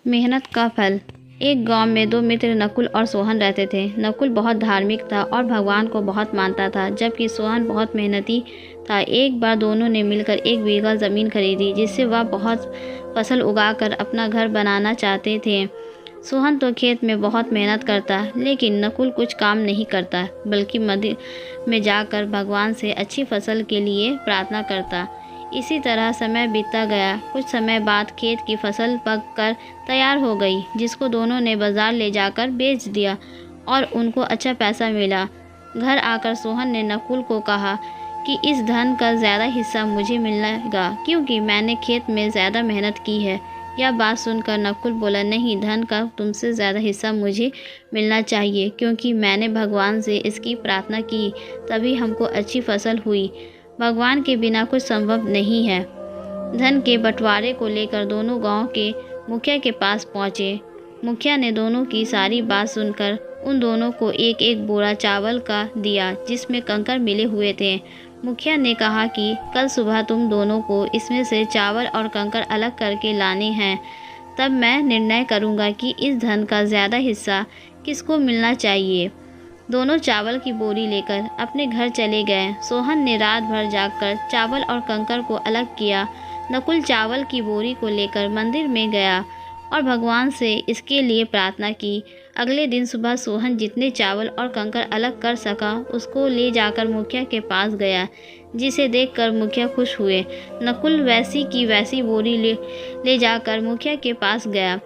मेहनत का फल। एक गांव में दो मित्र नकुल और सोहन रहते थे। नकुल बहुत धार्मिक था और भगवान को बहुत मानता था, जबकि सोहन बहुत मेहनती था। एक बार दोनों ने मिलकर 1 बीघा ज़मीन खरीदी, जिससे वह बहुत फसल उगाकर अपना घर बनाना चाहते थे। सोहन तो खेत में बहुत मेहनत करता, लेकिन नकुल कुछ काम नहीं करता, बल्कि मंदिर में जाकर भगवान से अच्छी फसल के लिए प्रार्थना करता। इसी तरह समय बीतता गया। कुछ समय बाद खेत की फसल पक कर तैयार हो गई, जिसको दोनों ने बाजार ले जाकर बेच दिया और उनको अच्छा पैसा मिला। घर आकर सोहन ने नकुल को कहा कि इस धन का ज़्यादा हिस्सा मुझे मिलेगा, क्योंकि मैंने खेत में ज़्यादा मेहनत की है। यह बात सुनकर नकुल बोला, नहीं, धन का तुमसे ज़्यादा हिस्सा मुझे मिलना चाहिए, क्योंकि मैंने भगवान से इसकी प्रार्थना की, तभी हमको अच्छी फसल हुई। भगवान के बिना कुछ संभव नहीं है। धन के बंटवारे को लेकर दोनों गांव के मुखिया के पास पहुंचे। मुखिया ने दोनों की सारी बात सुनकर उन दोनों को एक एक बोरा चावल का दिया, जिसमें कंकर मिले हुए थे। मुखिया ने कहा कि कल सुबह तुम दोनों को इसमें से चावल और कंकर अलग करके लाने हैं, तब मैं निर्णय करूंगा कि इस धन का ज़्यादा हिस्सा किसको मिलना चाहिए। दोनों चावल की बोरी लेकर अपने घर चले गए। सोहन ने रात भर जागकर चावल और कंकर को अलग किया। नकुल चावल की बोरी को लेकर मंदिर में गया और भगवान से इसके लिए प्रार्थना की। अगले दिन सुबह सोहन जितने चावल और कंकर अलग कर सका, उसको ले जाकर मुखिया के पास गया, जिसे देखकर मुखिया खुश हुए। नकुल वैसी की वैसी बोरी ले जाकर मुखिया के पास गया।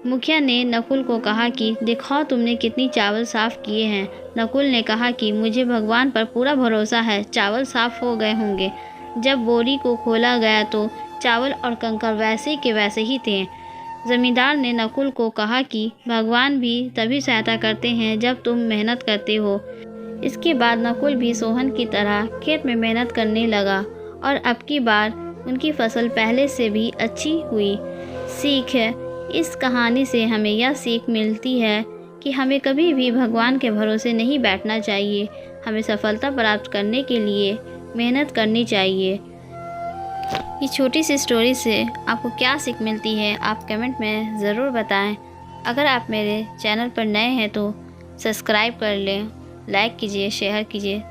मुखिया ने नकुल को कहा कि दिखाओ तुमने कितनी चावल साफ़ किए हैं। नकुल ने कहा कि मुझे भगवान पर पूरा भरोसा है, चावल साफ़ हो गए होंगे। जब बोरी को खोला गया तो चावल और कंकर वैसे के वैसे ही थे। ज़मींदार ने नकुल को कहा कि भगवान भी तभी सहायता करते हैं जब तुम मेहनत करते हो। इसके बाद नकुल भी सोहन की तरह खेत में मेहनत करने लगा और अब की बार उनकी फसल पहले से भी अच्छी हुई। सीख है, इस कहानी से हमें यह सीख मिलती है कि हमें कभी भी भगवान के भरोसे नहीं बैठना चाहिए। हमें सफलता प्राप्त करने के लिए मेहनत करनी चाहिए। ये छोटी सी स्टोरी से आपको क्या सीख मिलती है, आप कमेंट में ज़रूर बताएं। अगर आप मेरे चैनल पर नए हैं तो सब्सक्राइब कर लें, लाइक कीजिए, शेयर कीजिए,